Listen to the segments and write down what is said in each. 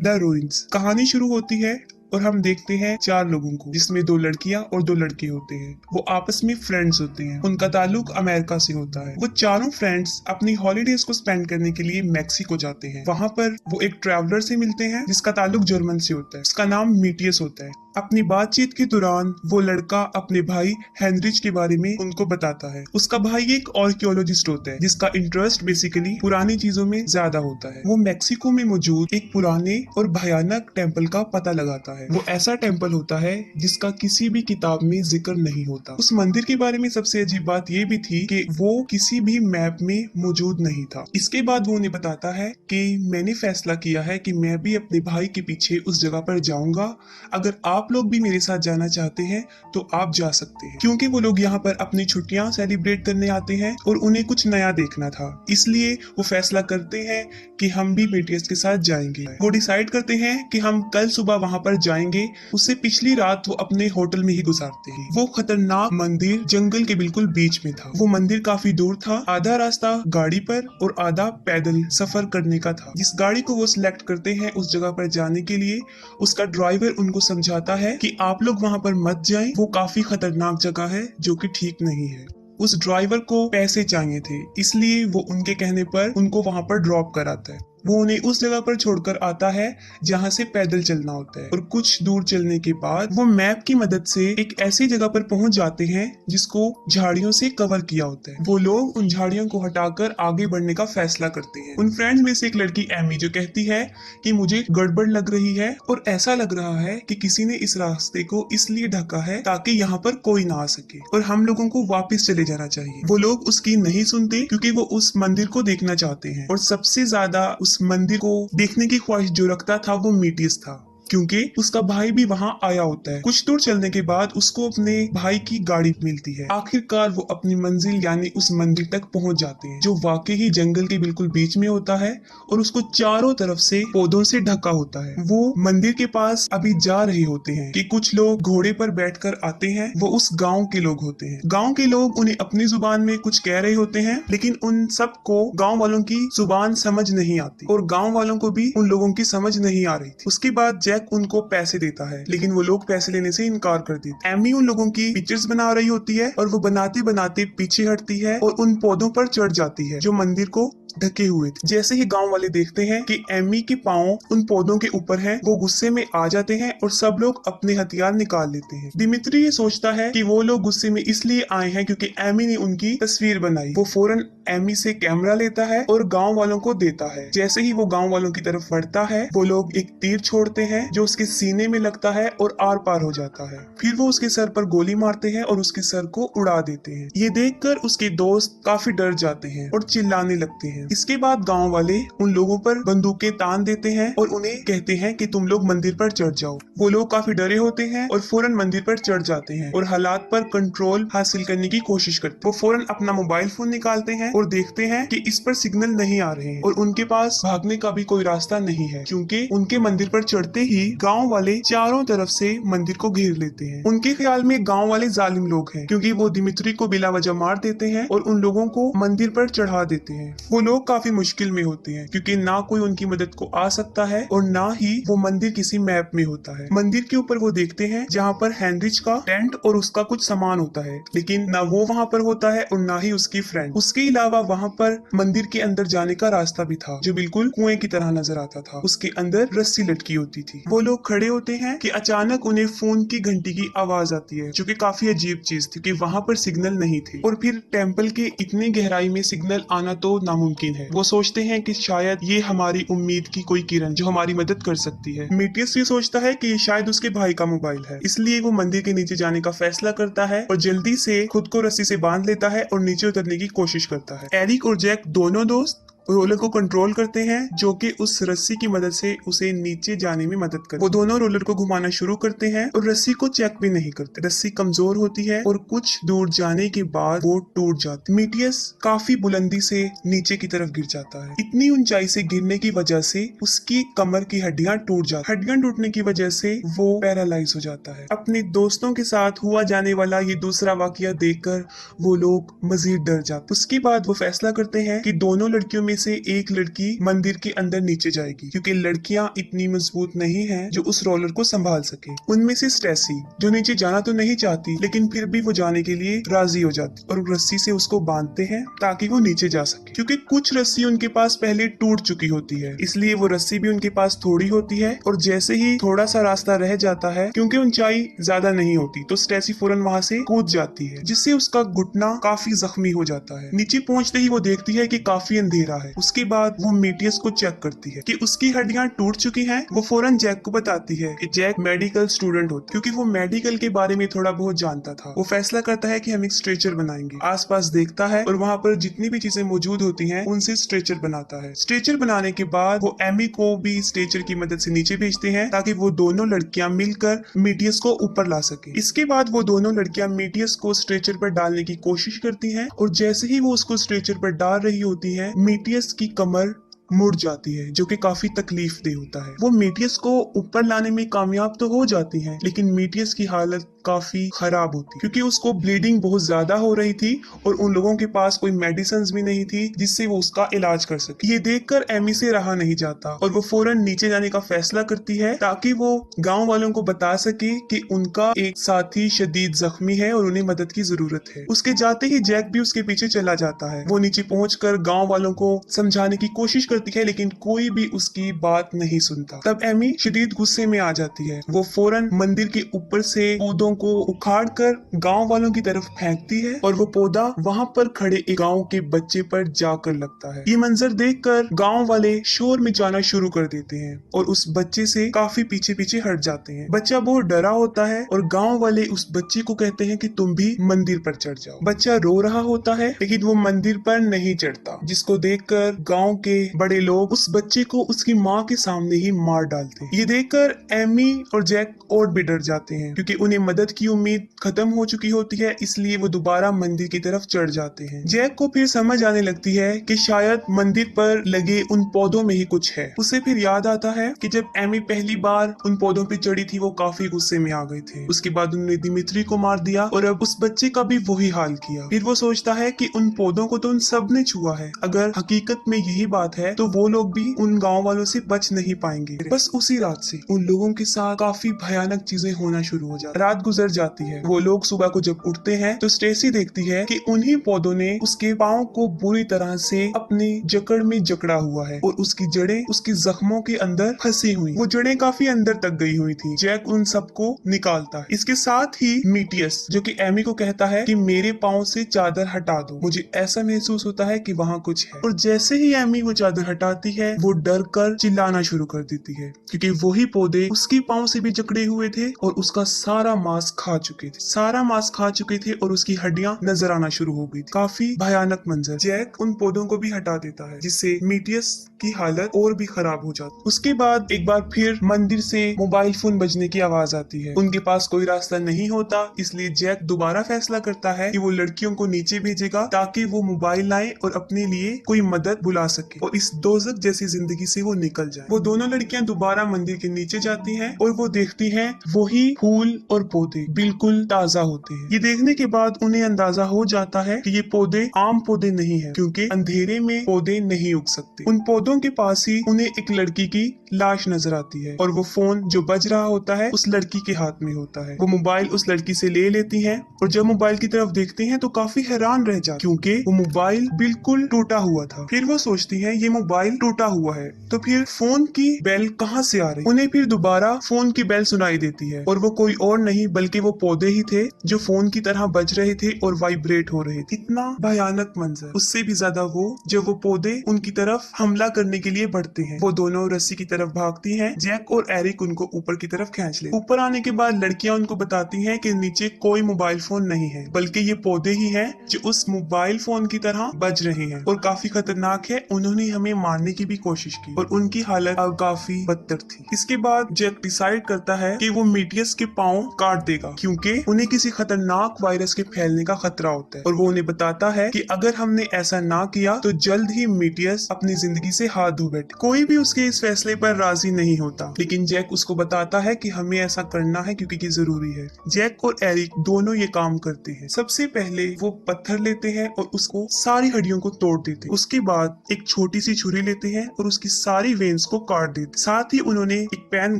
The ruins. कहानी शुरू होती है और हम देखते हैं 4 लोगों को, जिसमें 2 लड़कियां और 2 लड़के होते हैं। वो आपस में फ्रेंड्स होते हैं। उनका ताल्लुक अमेरिका से होता है। वो चारों फ्रेंड्स अपनी हॉलीडेज को स्पेंड करने के लिए मैक्सिको जाते हैं। वहाँ पर वो एक ट्रैवलर से मिलते हैं जिसका ताल्लुक जर्मन से होता है। उसका नाम मीटियस होता है। अपनी बातचीत के दौरान वो लड़का अपने भाई हेनरिच के बारे में उनको बताता है। उसका भाई एक आर्कियोलॉजिस्ट होता है जिसका इंटरेस्ट बेसिकली पुरानी चीजों में ज्यादा होता है। वो मैक्सिको में मौजूद एक पुराने और भयानक टेम्पल का पता लगाता है। वो ऐसा टेम्पल होता है जिसका किसी भी किताब में जिक्र नहीं होता। उस मंदिर के बारे में सबसे अजीब बात ये भी थी कि वो किसी भी मैप में मौजूद नहीं था। इसके बाद वो उन्हें बताता है कि मैंने फैसला किया है कि मैं भी अपने भाई के पीछे उस जगह पर जाऊंगा। अगर आप लोग भी मेरे साथ जाना चाहते हैं तो आप जा सकते हैं, क्योंकि वो लोग यहाँ पर अपनी छुट्टियां सेलिब्रेट करने आते हैं और उन्हें कुछ नया देखना था। इसलिए वो फैसला करते हैं कि हम भी मीटियस के साथ जाएंगे। वो डिसाइड करते हैं कि हम कल सुबह वहाँ पर जाएंगे। उससे पिछली रात वो अपने होटल में ही गुजारते हैं। वो खतरनाक मंदिर जंगल के बिल्कुल बीच में था। वो मंदिर काफी दूर था। आधा रास्ता गाड़ी पर और आधा पैदल सफर करने का था। जिस गाड़ी को वो सिलेक्ट करते हैं उस जगह पर जाने के लिए, उसका ड्राइवर उनको समझाता है कि आप लोग वहाँ पर मत जाएं, वो काफी खतरनाक जगह है जो कि ठीक नहीं है। उस ड्राइवर को पैसे चाहिए थे, इसलिए वो उनके कहने पर उनको वहाँ पर ड्रॉप कराता है। वो उन्हें उस जगह पर छोड़कर आता है जहाँ से पैदल चलना होता है। और कुछ दूर चलने के बाद वो मैप की मदद से एक ऐसी जगह पर पहुंच जाते हैं जिसको झाड़ियों से कवर किया होता है। वो लोग उन झाड़ियों को हटाकर आगे बढ़ने का फैसला करते हैं। उन फ्रेंड्स में से एक लड़की एमी जो कहती है कि मुझे गड़बड़ लग रही है और ऐसा लग रहा है कि किसी ने इस रास्ते को इसलिए ढका है ताकि यहाँ पर कोई ना आ सके और हम लोगों को वापस चले जाना चाहिए। वो लोग उसकी नहीं सुनते क्योंकि वो उस मंदिर को देखना चाहते हैं और सबसे ज्यादा उस मंदिर को देखने की ख्वाहिश जो रखता था वो मीटियस था, क्योंकि उसका भाई भी वहां आया होता है। कुछ दूर चलने के बाद उसको अपने भाई की गाड़ी मिलती है। आखिरकार वो अपनी मंजिल यानी उस मंदिर तक पहुंच जाते हैं जो वाकई ही जंगल के बिल्कुल बीच में होता है और उसको चारों तरफ से पौधों से ढका होता है। वो मंदिर के पास अभी जा रहे होते हैं कि कुछ लोग घोड़े पर बैठकर आते हैं। वो उस गाँव के लोग होते हैं। गाँव के लोग उन्हें अपनी जुबान में कुछ कह रहे होते हैं, लेकिन उन सबको गाँव वालों की जुबान समझ नहीं आती और गाँव वालों को भी उन लोगों की समझ नहीं आ रही थी। उसके बाद जैक उनको पैसे देता है, लेकिन वो लोग पैसे लेने से इनकार कर देते। एमी उन लोगों की पिक्चर्स बना रही होती है और वो बनाते बनाते पीछे हटती है और उन पौधों पर चढ़ जाती है जो मंदिर को ढके हुए थे। जैसे ही गांव वाले देखते हैं कि एमी के पांव उन पौधों के ऊपर हैं, वो गुस्से में आ जाते हैं और सब लोग अपने हथियार निकाल लेते हैं। दिमित्री ये सोचता है कि वो लोग गुस्से में इसलिए आए हैं क्योंकि एमी ने उनकी तस्वीर बनाई। वो फौरन एमी से कैमरा लेता है और गांव वालों को देता है। जैसे ही वो गांव वालों की तरफ बढ़ता है, वो लोग एक तीर छोड़ते हैं जो उसके सीने में लगता है और आर पार हो जाता है। फिर वो उसके सर पर गोली मारते हैं और उसके सर को उड़ा देते हैं। ये देखकर उसके दोस्त काफी डर जाते हैं और चिल्लाने लगते हैं। इसके बाद गांव वाले उन लोगों पर बंदूकें तान देते हैं और उन्हें कहते हैं कि तुम लोग मंदिर पर चढ़ जाओ। वो लोग काफी डरे होते हैं और फौरन मंदिर पर चढ़ जाते हैं और हालात पर कंट्रोल हासिल करने की कोशिश करते हैं। वो फौरन अपना मोबाइल फोन निकालते हैं और देखते हैं कि इस पर सिग्नल नहीं आ रहे हैं और उनके पास भागने का भी कोई रास्ता नहीं है, क्योंकि उनके मंदिर पर चढ़ते ही गांव वाले चारों तरफ से मंदिर को घेर लेते हैं। उनके ख्याल में गांव वाले जालिम लोग हैं, क्योंकि वो दिमित्री को बिला वजह मार देते हैं और उन लोगों को मंदिर पर चढ़ा देते हैं। वो लोग काफी मुश्किल में होते हैं क्योंकि ना कोई उनकी मदद को आ सकता है और ना ही वो मंदिर किसी मैप में होता है। मंदिर के ऊपर वो देखते हैं जहाँ पर हेनरिच का टेंट और उसका कुछ सामान होता है, लेकिन ना वो वहाँ पर होता है और ना ही उसकी फ्रेंड। उसके अलावा वहाँ पर मंदिर के अंदर जाने का रास्ता भी था जो बिल्कुल कुएं की तरह नजर आता था। उसके अंदर रस्सी लटकी होती थी। वो लोग खड़े होते हैं कि अचानक उन्हें फोन की घंटी की आवाज आती है, जो कि काफी अजीब चीज थी कि वहाँ पर सिग्नल नहीं थे और फिर टेम्पल के इतनी गहराई में सिग्नल आना तो नामुमकिन है। वो सोचते हैं कि शायद ये हमारी उम्मीद की कोई किरण जो हमारी मदद कर सकती है। मीटियस ये सोचता है कि ये शायद उसके भाई का मोबाइल है, इसलिए वो मंदिर के नीचे जाने का फैसला करता है और जल्दी से खुद को रस्सी से बांध लेता है और नीचे उतरने की कोशिश करता है। एरिक और जैक दोनों दोस्त रोलर को कंट्रोल करते हैं जो कि उस रस्सी की मदद से उसे नीचे जाने में मदद करते। वो दोनों रोलर को घुमाना शुरू करते हैं और रस्सी को चेक भी नहीं करते। रस्सी कमजोर होती है और कुछ दूर जाने के बाद वो टूट जाती। मीटियस काफी बुलंदी से नीचे की तरफ गिर जाता है। इतनी ऊंचाई से गिरने की वजह से उसकी कमर की हड्डियां टूट जाती। हड्डियां टूटने की वजह से वो पैरालाइज हो जाता है। अपने दोस्तों के साथ हुआ जाने वाला ये दूसरा वाकया देखकर वो लोग मजीद डर जाते। उसके बाद वो फैसला करते हैं कि दोनों लड़कियों में में से एक लड़की मंदिर के अंदर नीचे जाएगी क्योंकि लड़कियां इतनी मजबूत नहीं हैं जो उस रोलर को संभाल सके। उनमें से स्टेसी जो नीचे जाना तो नहीं चाहती लेकिन फिर भी वो जाने के लिए राजी हो जाती और रस्सी से उसको बांधते हैं ताकि वो नीचे जा सके। क्योंकि कुछ रस्सी उनके पास पहले टूट चुकी होती है इसलिए वो रस्सी भी उनके पास थोड़ी होती है और जैसे ही थोड़ा सा रास्ता रह जाता है क्योंकि ऊंचाई ज्यादा नहीं होती तो स्टेसी फौरन वहां से कूद जाती है जिससे उसका घुटना काफी जख्मी हो जाता है। नीचे पहुंचते ही वो देखती है कि काफी अंधेरा है। उसके बाद वो मेटियस को चेक करती है कि उसकी हड्डियां टूट चुकी हैं। वो फौरन जैक को बताती है कि जैक मेडिकल स्टूडेंट होता क्योंकि वो मेडिकल के बारे में थोड़ा बहुत जानता था। वो फैसला करता है कि हम एक स्ट्रेचर बनाएंगे। आसपास देखता है और वहाँ पर जितनी भी चीजें मौजूद होती हैं उनसे स्ट्रेचर बनाता है। स्ट्रेचर बनाने के बाद वो एमी को भी स्ट्रेचर की मदद से नीचे भेजते हैं ताकि वो दोनों लड़कियां मिलकर मेटियस को ऊपर ला सके। इसके बाद वो दोनों लड़कियां मेटियस को स्ट्रेचर पर डालने की कोशिश करती हैं और जैसे ही वो उसको स्ट्रेचर पर डाल रही होती है मेटियस की कमर मुड़ जाती है जो कि काफी तकलीफ दे होता है। वो मेटियस को ऊपर लाने में कामयाब तो हो जाती हैं लेकिन मेटियस की हालत काफी खराब होती क्योंकि उसको ब्लीडिंग बहुत ज्यादा हो रही थी और उन लोगों के पास कोई मेडिसिन भी नहीं थी जिससे वो उसका इलाज कर सके। ये देखकर एमी से रहा नहीं जाता और वो फौरन नीचे जाने का फैसला करती है ताकि वो गांव वालों को बता सके कि उनका एक साथी शदीद जख्मी है और उन्हें मदद की जरूरत है। उसके जाते ही जैक भी उसके पीछे चला जाता है। वो नीचे पहुंचकर गांव वालों को समझाने की कोशिश करती है लेकिन कोई भी उसकी बात नहीं सुनता। तब एमी शदीद गुस्से में आ जाती है। वो फौरन मंदिर के ऊपर से पौधों को उखाड़कर गांव वालों की तरफ फेंकती है और वो पौधा वहां पर खड़े एक गांव के बच्चे पर जाकर लगता है। ये मंजर देखकर गांव वाले शोर मचाना शुरू कर देते हैं और उस बच्चे से काफी पीछे पीछे हट जाते हैं। बच्चा बहुत डरा होता है और गांव वाले उस बच्चे को कहते हैं कि तुम भी मंदिर पर चढ़ जाओ। बच्चा रो रहा होता है लेकिन वो मंदिर पर नहीं चढ़ता जिसको देखकर गांव के बड़े लोग उस बच्चे को उसकी माँ के सामने ही मार डालते हैं। ये देखकर एमी और जैक और भी डर जाते हैं क्योंकि उन्हें मदद की उम्मीद खत्म हो चुकी होती है इसलिए वो दोबारा मंदिर की तरफ चढ़ जाते हैं। जैक को फिर समझ आने लगती है कि शायद मंदिर पर लगे उन पौधों में ही कुछ है। उसे फिर याद आता है कि जब एमी पहली बार उन पौधों पे चढ़ी थी वो काफी गुस्से में आ गए थे। उसके बाद उन्होंने दिमित्री को मार दिया और अब उस बच्चे का भी वही हाल किया। फिर वो सोचता है कि उन पौधों को तो उन सब ने छुआ है। अगर हकीकत में यही बात है तो वो लोग भी उन गाँव वालों से बच नहीं पाएंगे। बस उसी रात से उन लोगों के साथ काफी भयानक चीजें होना शुरू हो जाती। रात गुजर जाती है। वो लोग सुबह को जब उठते हैं तो स्टेसी देखती है कि उन्हीं पौधों ने उसके पाँव को बुरी तरह से अपनी जकड़ में जकड़ा हुआ है और उसकी जड़ें उसके जख्मों के अंदर फंसी हुई। वो जड़ें काफी अंदर तक गई हुई थी। जैक उन सबको निकालता है। इसके साथ ही मीटियस जो कि एमी को कहता है कि मेरे पाँव से चादर हटा दो, मुझे ऐसा महसूस होता है कि वहाँ कुछ है। और जैसे ही एमी वो चादर हटाती है वो डर कर चिल्लाना शुरू कर देती है क्योंकि वही पौधे उसके पाँव से भी जकड़े हुए थे और उसका सारा मांस खा चुके थे। सारा मांस खा चुके थे और उसकी हड्डियां नजर आना शुरू हो गई थी। काफी भयानक मंजर। जैक उन पौधों को भी हटा देता है जिससे मीटियस की हालत और भी खराब हो जाती। उसके बाद एक बार फिर मंदिर से मोबाइल फोन बजने की आवाज आती है। उनके पास कोई रास्ता नहीं होता इसलिए जैक दोबारा फैसला करता है कि वो लड़कियों को नीचे भेजेगा ताकि वो मोबाइल लाए और अपने लिए कोई मदद बुला सके और इस दोजख जैसी जिंदगी से वो निकल जाए। वो दोनों लड़कियां दोबारा मंदिर के नीचे जाती हैं और वो देखती हैं वही फूल और पौधे बिल्कुल ताजा होते हैं। ये देखने के बाद उन्हें अंदाजा हो जाता है कि ये पौधे आम पौधे नहीं है क्योंकि अंधेरे में पौधे नहीं उग सकते। उन पौधों के पास ही उन्हें एक लड़की की लाश नजर आती है और वो फोन जो बज रहा होता है उस लड़की के हाथ में होता है। वो मोबाइल उस लड़की से ले लेती हैं और जब मोबाइल की तरफ देखते हैं तो काफी हैरान रह जाती क्योंकि वो मोबाइल बिल्कुल टूटा हुआ था। फिर वो सोचती है ये मोबाइल टूटा हुआ है तो फिर फोन की बेल कहाँ से आ रही। उन्हें फिर दोबारा फोन की बेल सुनाई देती है और वो कोई और नहीं बल्कि वो पौधे ही थे जो फोन की तरह बज रहे थे और वाइब्रेट हो रहे थे। इतना भयानक मंजर। उससे भी ज्यादा वो जब वो पौधे उनकी तरफ हमला करने के लिए बढ़ते हैं। वो दोनों रस्सी की तरफ भागती हैं। जैक और एरिक उनको ऊपर की तरफ खींच ले। ऊपर आने के बाद लड़कियां उनको बताती हैं कि नीचे कोई मोबाइल फोन नहीं है बल्कि ये पौधे ही हैं जो उस मोबाइल फोन की तरह बज रहे हैं और काफी खतरनाक है। उन्होंने हमें मारने की भी कोशिश की और उनकी हालत अब काफी बदतर थी। इसके बाद जैक डिसाइड करता है कि वो मीटियस के पाँव काट काट देगा क्योंकि उन्हें किसी खतरनाक वायरस के फैलने का खतरा होता है। और वो उन्हें बताता है कि अगर हमने ऐसा ना किया तो जल्द ही मीटियस अपनी जिंदगी से हाथ धो बैठे। कोई भी उसके इस फैसले पर राजी नहीं होता, लेकिन जैक उसको बताता है कि हमें ऐसा करना है क्योंकि ये जरूरी है। जैक और एरिक दोनों ये काम करते हैं। सबसे पहले वो पत्थर लेते हैं और उसको सारी हड्डियों को तोड़ देते हैं। उसके बाद एक छोटी सी छुरी लेते हैं और उसकी सारी वेन्स को काट देते। साथ ही उन्होंने एक पैन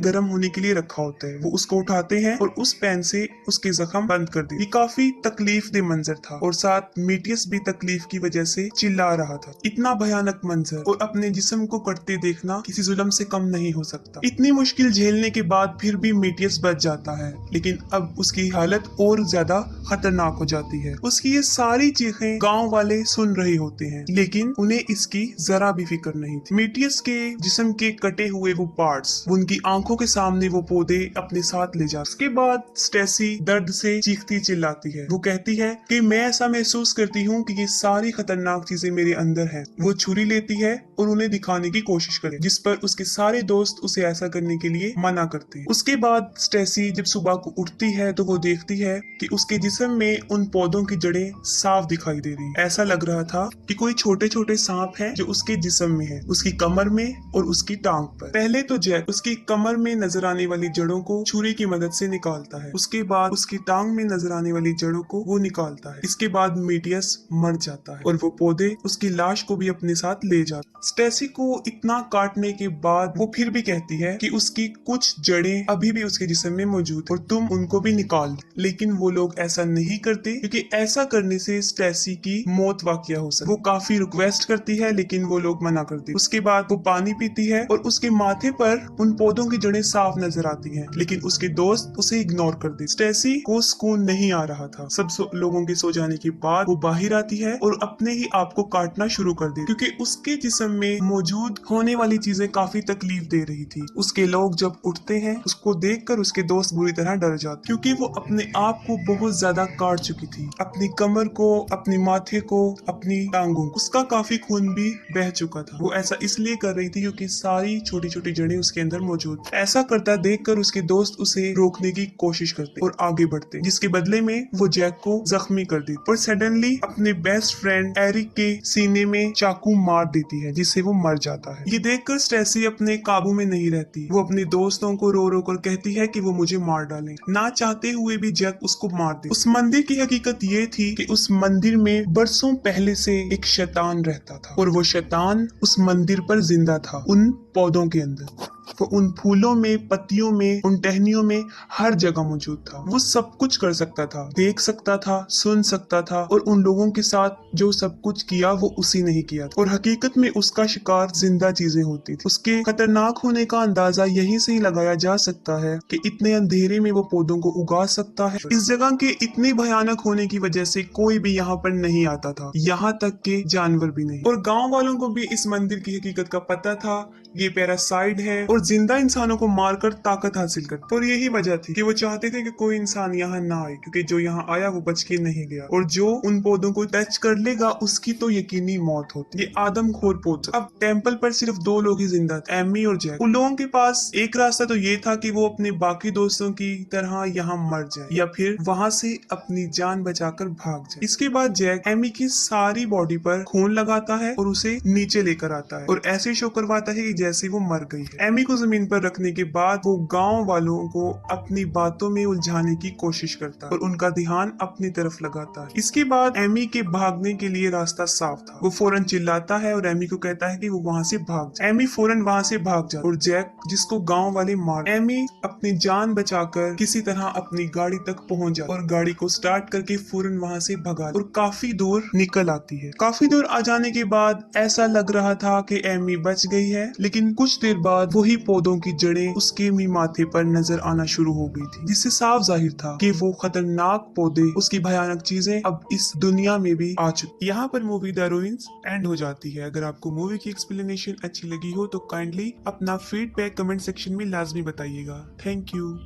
गर्म होने के लिए रखा होता है, वो उसको उठाते हैं और उस पैन से उसके जख्म बंद कर देते। ये काफी तकलीफ दे मंजर था और साथ मीटियस भी तकलीफ की वजह से चिल्ला रहा था। इतना भयानक मंजर और अपने जिस्म को कटते देखना किसी जुल्म से कम नहीं हो सकता। इतनी मुश्किल झेलने के बाद फिर भी मीटियस बच जाता है, लेकिन अब उसकी हालत और ज्यादा खतरनाक हो जाती है। उसकी ये सारी चीखें गांव वाले सुन रहे होते हैं, लेकिन उन्हें इसकी जरा भी फिक्र नहीं थी। मीटियस के जिस्म के कटे हुए वो पार्ट्स उनकी आंखों के सामने वो पौधे अपने साथ ले जाते। उसके बाद स्टेसी दर्द से चीखती चिल्लाती है। वो कहती है कि मैं ऐसा महसूस करती हूँ कि ये सारी खतरनाक चीजें मेरे अंदर हैं। वो छुरी लेती है और उन्हें दिखाने की कोशिश करे, जिस पर उसके सारे दोस्त उसे ऐसा करने के लिए मना करते हैं। उसके बाद स्टेसी जब सुबह को उठती है तो वो देखती है कि उसके जिस्म में उन पौधों की जड़ें साफ दिखाई दे रही। ऐसा लग रहा था कि कोई छोटे छोटे सांप हैं जो उसके जिस्म में है, उसकी कमर में और उसकी टांग पर। पहले तो जैक उसकी कमर में नजर आने वाली जड़ों को छुरी की मदद से निकालता है, उसके बाद उसकी टांग में नजर आने वाली जड़ों को वो निकालता है। इसके बाद मीटियस मर जाता है और वो पौधे उसकी लाश को भी अपने साथ ले जाते। स्टेसी को इतना काटने के बाद वो फिर भी कहती है कि उसकी कुछ जड़ें अभी भी उसके जिस्म में मौजूद और तुम उनको भी निकाल दो। लेकिन वो लोग ऐसा नहीं करते क्योंकि ऐसा करने से स्टेसी की मौत वाकया हो सकती। वो काफी रिक्वेस्ट करती है लेकिन वो लोग मना करते। उसके बाद वो पानी पीती है और उसके माथे पर उन पौधों की जड़ें साफ नजर आती हैं, लेकिन उसके दोस्त उसे इग्नोर कर देते। स्टेसी को सुकून नहीं आ रहा था। सब लोगों के सो जाने के बाद वो बाहर आती है और अपने ही आप को काटना शुरू कर दे, क्योंकि उसके जिस्म में मौजूद होने वाली चीजें काफी तकलीफ दे रही थी। उसके लोग जब उठते हैं उसको देखकर उसके दोस्त बुरी तरह डर जाते, क्योंकि वो अपने आप को बहुत ज्यादा काट चुकी थी। अपनी कमर को, अपने माथे को, अपनी टांगों को। उसका काफी खून भी बह चुका था। वो ऐसा इसलिए कर रही थी क्योंकि सारी छोटी छोटी जड़ें उसके अंदर मौजूद। ऐसा करता देखकर उसके दोस्त उसे रोकने की कोशिश करते और आगे बढ़ते, जिसके बदले में वो जैक को जख्मी कर देती और सडनली अपने बेस्ट फ्रेंड एरिक के सीने में चाकू मार देती है, जिससे वो मर जाता है। ये देखकर स्टेसी अपने काबू में नहीं रहती। वो अपने दोस्तों को रो रो कर कहती है कि वो मुझे मार डालें। ना चाहते हुए भी जैक उसको मार दे। उस मंदिर की हकीकत ये थी कि उस मंदिर में बरसों पहले से एक शैतान रहता था और वो शैतान उस मंदिर पर जिंदा था, उन पौधों के अंदर। वो उन फूलों में, पत्तियों में, उन टहनियों में हर जगह मौजूद था। वो सब कुछ कर सकता था, देख सकता था, सुन सकता था और उन लोगों के साथ जो सब कुछ किया वो उसी ने ही किया था। और हकीकत में उसका शिकार जिंदा चीजें होती थी। उसके खतरनाक होने का अंदाजा यहीं से ही लगाया जा सकता है कि इतने अंधेरे में वो पौधों को उगा सकता है। इस जगह के इतने भयानक होने की वजह से कोई भी यहाँ पर नहीं आता था, यहाँ तक के जानवर भी नहीं। और गाँव वालों को भी इस मंदिर की हकीकत का पता था। ये पैरासाइट है और जिंदा इंसानों को मारकर ताकत हासिल करता। और यही वजह थी कि वो चाहते थे कि कोई इंसान यहाँ ना आए, क्योंकि जो यहाँ आया वो बच के नहीं गया और जो उन पौधों को टच कर लेगा उसकी तो यकीनी मौत होती। ये आदमखोर पौधे। अब टेम्पल पर सिर्फ दो लोग ही जिंदा थे, एमी और जैक। उन लोगों के पास एक रास्ता तो ये था कि वो अपने बाकी दोस्तों की तरह यहाँ मर जाए या फिर वहाँ से अपनी जान बचाकर भाग जाए। इसके बाद जैक एमी की सारी बॉडी पर खून लगाता है और उसे नीचे लेकर आता है और ऐसे शो करवाता है कि जैसे वो मर गई है। एमी को जमीन पर रखने के बाद वो गांव वालों को अपनी बातों में उलझाने की कोशिश करता है और उनका ध्यान अपनी तरफ लगाता है। इसके बाद एमी के भागने के लिए रास्ता साफ था। वो फौरन चिल्लाता है और एमी को कहता है कि वो वहाँ से भाग जाए। एमी फौरन वहाँ से भाग जाता और जैक, जिसको गांव वाले मार, एमी अपनी जान बचाकर किसी तरह अपनी गाड़ी तक पहुंच जाती और गाड़ी को स्टार्ट करके फौरन वहाँ से भगा और काफी दूर निकल आती है। काफी दूर आ जाने के बाद ऐसा लग रहा था कि एमी बच गई है, लेकिन कुछ देर बाद वही पौधों की जड़ें उसके भी माथे पर नजर आना शुरू हो गई थी, जिससे साफ जाहिर था कि वो खतरनाक पौधे, उसकी भयानक चीजें अब इस दुनिया में भी आ चुकी। यहाँ पर मूवी द रूइंस एंड हो जाती है। अगर आपको मूवी की एक्सप्लेनेशन अच्छी लगी हो तो काइंडली अपना फीडबैक कमेंट सेक्शन में लाजमी बताइएगा। Thank you.